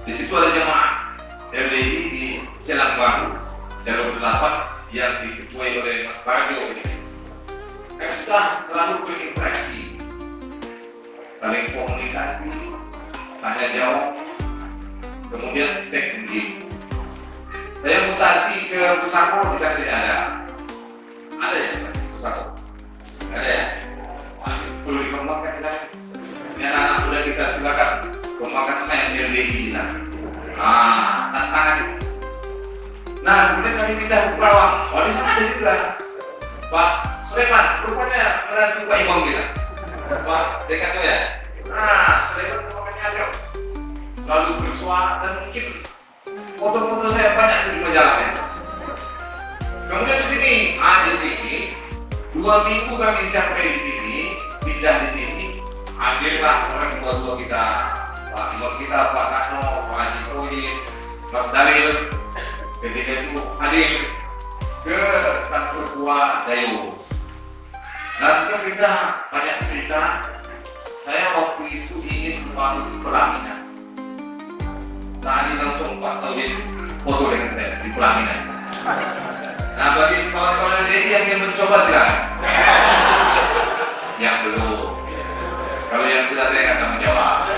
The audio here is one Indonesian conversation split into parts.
Di situ ada jemaah LDI di Selang Baru jalur 8 yang diketuai oleh Mas Parjo. Kami sudah selalu berinteraksi, saling komunikasi, tanya jawab, kemudian teknik. Saya mutasi ke Pusako, di sana tidak ada. Ada ya Pusako? Ada ya? Perlu dikembangkan kita. Ini anak-anak muda kita silakan kembangkan saya LDI di sana. Tantangan. Nah, kemudian kami pindah ke Kerawang. Di sana ada juga Pak Sulaiman, rupanya menantu Pak Imam kita. Pak, dekat tuh ya. Sulaiman makanya ada selalu bersuara dan mungkin foto-foto saya banyak di majalah ya. Kemudian di sini, di sini 2 minggu kami sampai di sini, pindah di sini, hadirlah orang tua kita, Pak Imam kita, Pak Kano, Pak Haji Kroid, Mas Dalil, ketika itu hadir ke kantor tua Dayo. Nah, kita banyak cerita. Saya waktu itu ingin membangun pelaminan. Tadi langsung Pak Tauhid foto dengan saya di pelaminan. Nah, bagi kawan-kawan ini yang ingin mencoba silakan. Yang belum. Kalau yang sudah saya akan menjawab.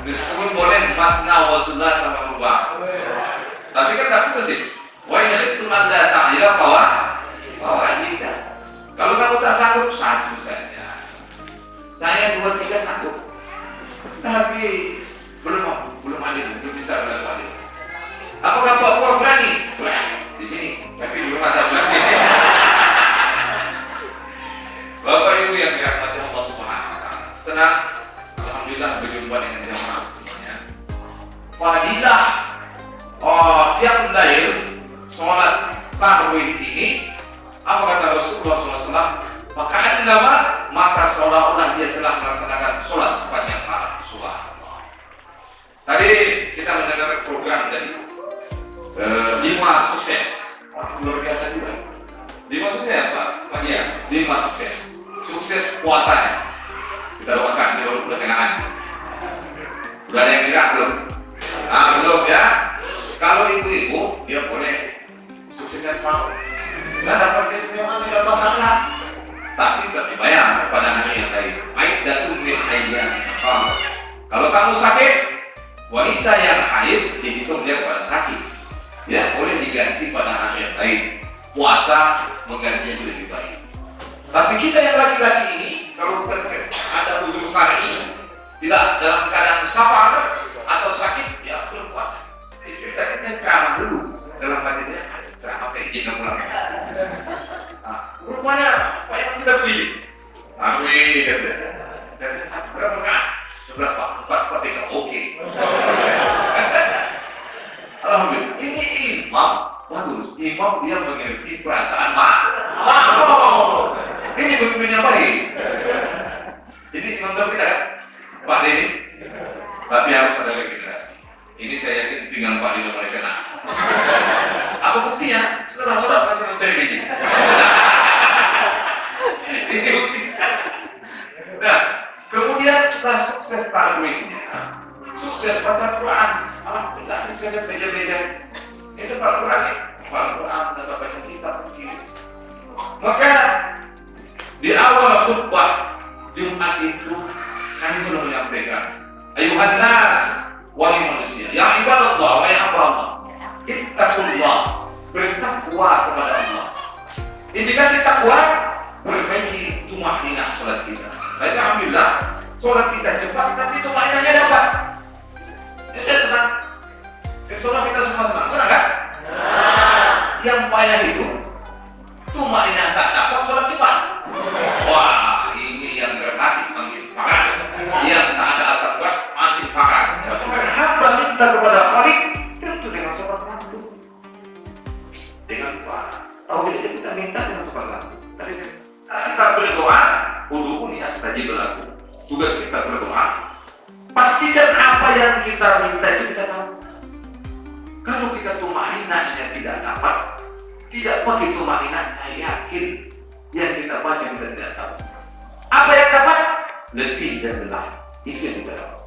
Meskipun boleh masna wa sunnah sama rubah. Tapi kan tak putus sih. Wa in khiftum an la ta'ila fawahidah. Kalau kamu tak sanggup, 1 saja. Saya 2, 3 sanggup. Tapi belum adil untuk bisa berlalu. Apakah Pak Pur berani? Di sini, tapi belum ada berani. Bapak Ibu yang dirahmati Allah Subhanahu wa taala. Senang alhamdulillah berjumpa dengan jamaah semuanya. Fadilah tiap lail sholat tarawih ini, apa kata Rasulullah SAW? Maka seolah-olah dia telah melaksanakan sholat sepanjang malam. Subhanallah. Tadi kita mendengar program dari 5 sukses. Luar biasa juga. 5 sukses apa? Pak Dia, 5 sukses. Sukses puasanya. Kita doakan di bawah pertengahan. Sudah ada yang bilang belum? Belum ya. Kalau ibu-ibu, dia boleh suksesnya separuh. Tidak dapat keistimewaan, tidak masalah. Tapi dibayar pada hari yang lain. Aiddatun min ayyamin. Kalau kamu sakit, wanita yang haid dihitung dia pada sakit. Ya, boleh diganti pada hari yang lain. Puasa menggantinya lebih baik. Tapi kita yang laki-laki ini, kalau ada uzur syar'i, tidak dalam keadaan safar atau sakit, ya belum puasa. Saya ceramah dulu dalam hati saya. Ceramah kayak gini mulai. Rupanya Pak yang tidak beli. Amin. Saya satu berapa kan? 11 Pak, 4, 3, oke. Alhamdulillah. Ini imam, bagus. Imam dia mengerti perasaan makmum. Ini pemimpinnya baik. Ini imam kita kan? Pak Deni. Tapi harus ada regenerasi. Ini saya yakin pinggang Pak Deni mulai kena. Apa buktinya? Setelah sholat nanti mencari ini. Ini bukti. Nah, kemudian setelah sukses tarawihnya, sukses baca Quran, alhamdulillah bisa beda-beda. Itu Pak Quran ya, Pak Quran dan baca kitab begini. Maka di awal khutbah Jumat itu kami selalu menyampaikan, ayuhan nas, wahai manusia, ya ibadallah, wahai hamba Allah, ittaqullah, bertakwa kepada Allah. Indikasi takwa, perbaiki tumaninah sholat kita. Baik, alhamdulillah, sholat kita cepat, tapi tumaninahnya dapat. Ya, saya senang. Sholat kita semua senang kan? Yang payah itu, tumaninah tak dapat, sholat cepat. Wah, ini yang dramatik makin parah. Yang tak ada asap berat makin parah. Hamba minta kepada Khalik, tentu dengan sholat mantu. Dengan Pak. Tahu kita minta dengan sholat mantu. Tadi kita berdoa, udhuni astajib lakum. Tugas kita berdoa. Pastikan apa yang kita minta itu kita tahu. Kalau kita tumaninahnya tidak dapat, tidak pakai tumaninah, saya yakin yang kita baca kita tidak tahu. Apa yang dapat? Letih dan lelah. Itu yang kita tahu.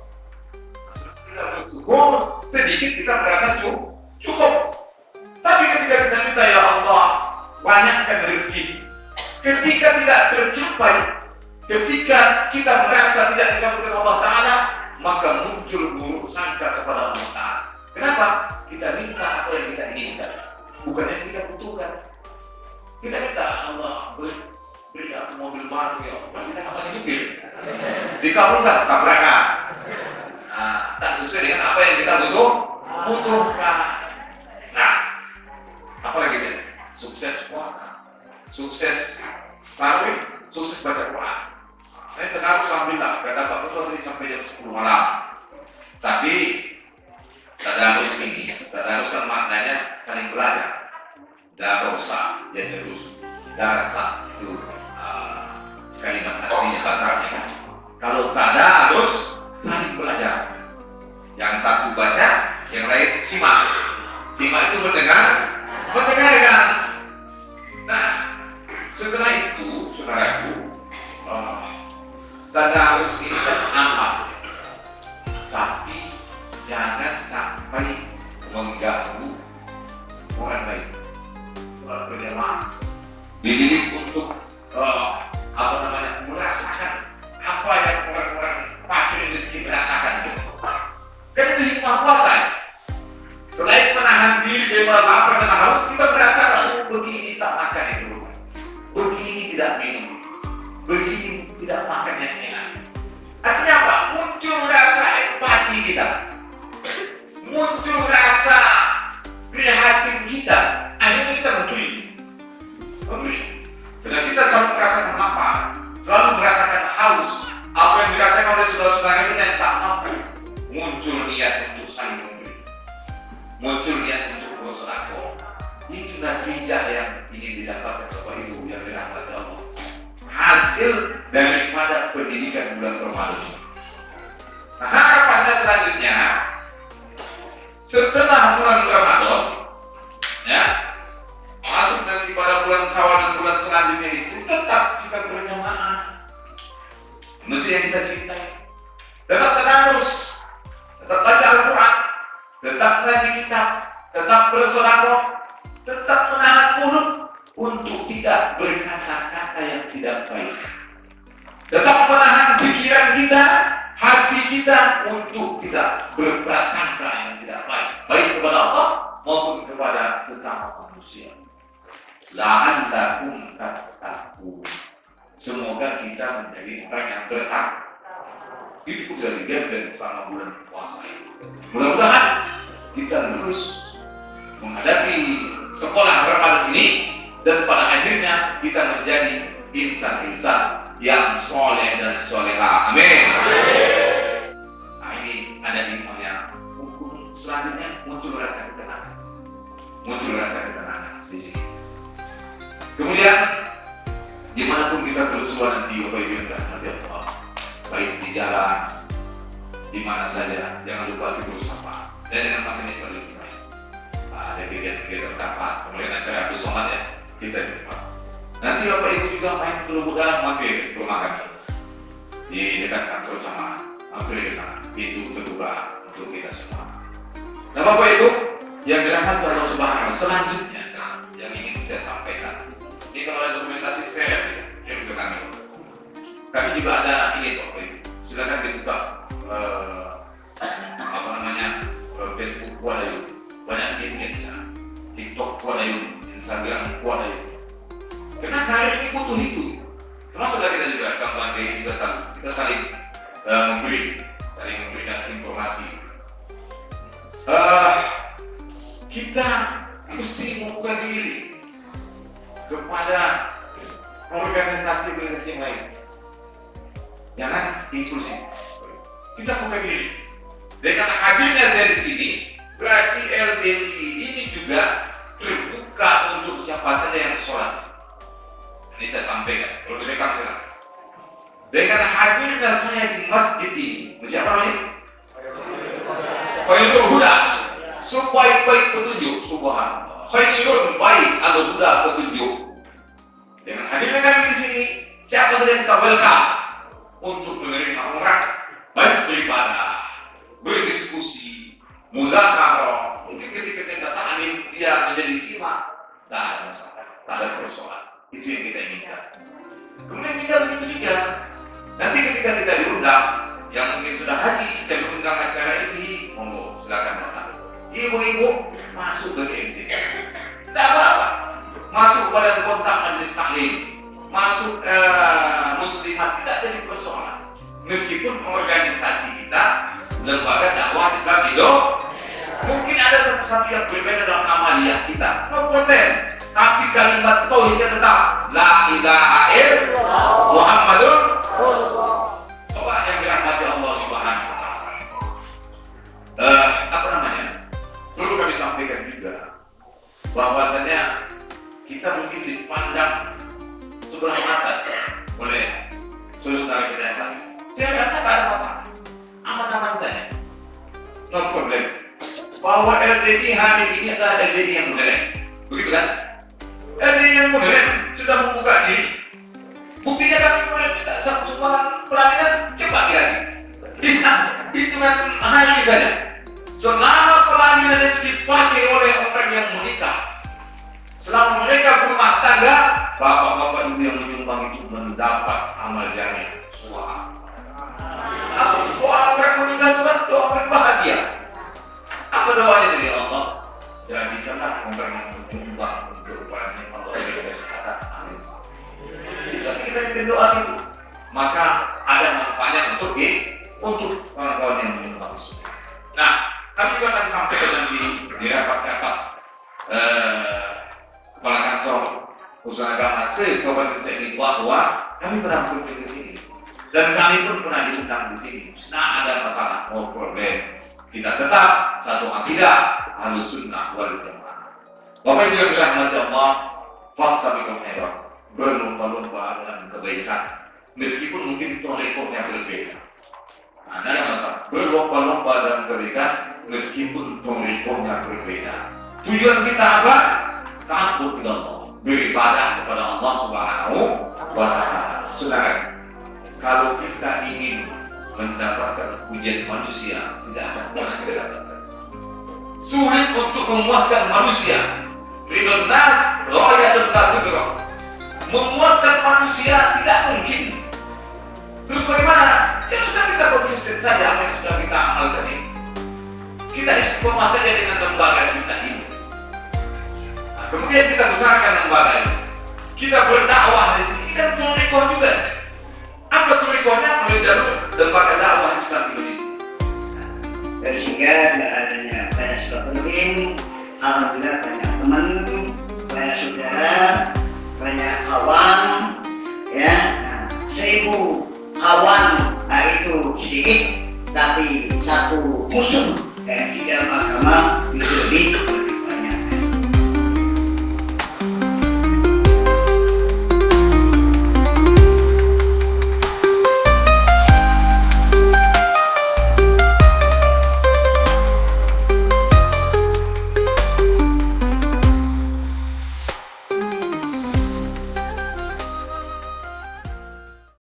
kita bersyukur, sedikit kita merasa cukup. Tapi ketika kita minta, ya Allah, banyakkan rezeki. Ketika tidak tercapai, ketika kita merasa tidak dikabulkan Allah Ta'ala, maka muncul buruk sangka kepada Allah Ta'ala. Kenapa? Kita minta apa yang kita inginkan, bukan yang kita butuhkan. Kita minta, Allah beri aku mobil baru, ya Allah. Kita kapal supir, dikabulkan, tabrakan. Nah, tak sesuai dengan apa yang kita butuhkan. Nah, apalagi ini? Sukses puasa, sukses tarawih, sukses baca Quran. Ini terlalu alhamdulillah, kata Pak Ketua tadi sampai jam 10 malam. Tapi tadarus ini, tadarus kan maknanya saling belajar. Darosa, ya terus darasa itu kalimat aslinya bahasa Arabnya. Kalau tadarus saling belajar. Yang satu baca, yang lain simak. Simak itu mendengarkan. Nah, setelah itu, saudaraku, tadarus ini kan amal, tapi jangan sampai mengganggu orang lain. Berjamaah dididik untuk merasakan apa yang orang-orang fakir miskin merasakan. Kan itu hikmah puasa. Selain menahan diri dari lapar dan haus, kita merasakan begini tak makan itu, begini tidak minum, begini tidak makan yang enak. Artinya apa? Muncul rasa empati kita, muncul rasa prihatin kita. Akhirnya kita memberi. Sedang kita selalu merasakan lapar, selalu merasakan haus. Apa yang dirasakan oleh saudara-saudara kita yang tak mampu, muncul niat untuk saling memberi, muncul niat untuk bersedekah. Itu natijah yang ingin didapatkan Bapak Ibu yang dirahmati Allah. Hasil daripada pendidikan bulan Ramadan. Nah, harapannya selanjutnya setelah bulan Ramadan, ya, masuk nanti pada bulan Syawal dan bulan selanjutnya itu tetap kita berjamaah. Mesti yang kita cintai. Tetap tadarus, tetap baca Al-Quran, tetap ngaji kitab, tetap bersedekah, tetap menahan mulut untuk tidak berkata-kata yang tidak baik. Tetap menahan pikiran kita, hati kita untuk tidak berprasangka yang tidak baik, baik kepada Allah maupun kepada sesama manusia. La'allakum tattaqun. Semoga kita menjadi orang yang bertakwa. Itu dari dan selama bulan puasa itu. Mudah-mudahan kita terus menghadapi sekolah Ramadan ini dan pada akhirnya kita menjadi insan-insan yang soleh dan soleha. Amin. Nah, ini ada hikmahnya. Hukum selanjutnya muncul rasa ketenangan. Muncul rasa ketenangan di sini. Kemudian dimanapun kita bersua nanti Bapak Ibu dan hati Allah, baik di jalan, di mana saja, jangan lupa tidur bersama. Dan dengan mas ini selalu baik. Ada kegiatan rapat, kemudian acara bersolat ya, kita di rumah. Nanti Bapak Ibu juga main ke Lubuk Dalam, mampir ke rumah kami di dekat kantor jamaah, mampir ke sana. Itu terbuka untuk kita semua. Nah Bapak Ibu yang dirahmati Allah Subhanahu, selanjutnya yang ingin saya sampaikan. Ini kalau ada dokumentasi share ya, ke kami. Kami juga ada ini Bapak Ibu. Silakan dibuka Facebook ada yuk, banyak game di sana. TikTok ada yuk, Instagram ada yuk. Karena hari ini butuh itu. Termasuk kita juga kawan kita saling memberikan informasi. Kita mesti membuka diri kepada organisasi lain. Jangan inklusif. Kita buka diri. Dengan hadirnya saya di sini, berarti LBI ini juga terbuka untuk siapa saja yang sholat. Ini saya sampaikan. Kalau direkam silakan. Dengan hadirnya saya di masjid ini, siapa namanya? Khairul Huda, sebaik-baik petunjuk, subhanallah. Khairul baik atau Huda petunjuk. Dengan hadirnya kami di sini, siapa saja kita welcome untuk menerima orang baik beribadah, berdiskusi, muzakarah, mungkin ketika kita ta'lim dia menjadi simak, tak ada masalah, tak ada persoalan. Itu yang kita inginkan. Kemudian kita begitu juga. Nanti ketika kita diundang, yang mungkin sudah haji, kita diundang acara ini, monggo silakan datang. Ibu-ibu masuk ke GMT. Tidak apa-apa. Masuk pada kontak majelis taklim, masuk muslimat, tidak jadi persoalan. Meskipun organisasi kita lembaga dakwah Islam itu mungkin ada satu-satu yang berbeda dalam amaliyah kita, no problem. Tapi kalimat tauhidnya tetap la ilaha illallah Muhammadur Rasulullah. Coba yang dirahmati Allah Subhanahu wa taala. Apa namanya? Perlu kami sampaikan juga bahwasanya kita mungkin dipandang sebelah mata oleh saudara kita yang lain. Saya rasa tidak ada masalah, aman-aman saja, no problem. Bahwa LDI hari ini adalah LDI yang modern, begitu kan? LDI yang modern sudah membuka diri. Buktinya kami mulai tidak semua pelatihan cepat ya. Hitungan hari saja. Selama pelatihan itu dipakai oleh orang yang menikah, selama mereka berumah tangga, bapak-bapak ibu yang menyumbang itu mendapat amal jariah suara. Apa itu doa orang meninggal itu kan doa orang bahagia. Apa doanya dari Allah? Jadikanlah orang yang menyumbang untuk kepada Allah yang kesehatan. Amin. Itu kita bikin doa itu, maka ada manfaatnya untuk kawan-kawan yang menyumbang itu. Nah, kami juga akan sampaikan nanti di rapat-rapat kepala kantor usaha agama se-Kabupaten Seni bahwa kami pernah berkunjung di sini dan kami pun pernah diundang di sini. Nah, ada masalah, no problem. Kita tetap satu akidah Ahlussunnah wal Jamaah. Bapak Ibu yang dirahmati Allah, fastabiqul khairat, berlomba-lomba dengan kebaikan, meskipun mungkin torekohnya berbeda. Nah, ada masalah, berlomba-lomba dalam kebaikan, meskipun torekohnya berbeda. Tujuan kita apa? Takut kepada Allah, beribadah kepada Allah Subhanahu wa taala. Saudara, kalau kita ingin mendapatkan pujian manusia, tidak akan pernah kita dapatkan. Sulit untuk memuaskan manusia. Ridon nas, royatul tazibro. Memuaskan manusia tidak mungkin. Terus bagaimana? Ya sudah, kita konsisten saja apa yang sudah kita amalkan ini. Kita istiqomah saja dengan lembaga kita ini. Nah, kemudian kita besarkan lembaga ini. Kita berdakwah di sini. Ini kan turikoh juga. Apa turikohnya? Mulai dari lembaga dakwah Islam Indonesia. Sehingga tidak adanya banyak penting, alhamdulillah banyak teman, banyak saudara, banyak kawan, ya. Nah, 1000 kawan, nah itu sedikit, tapi satu musuh di dalam agama itu lebih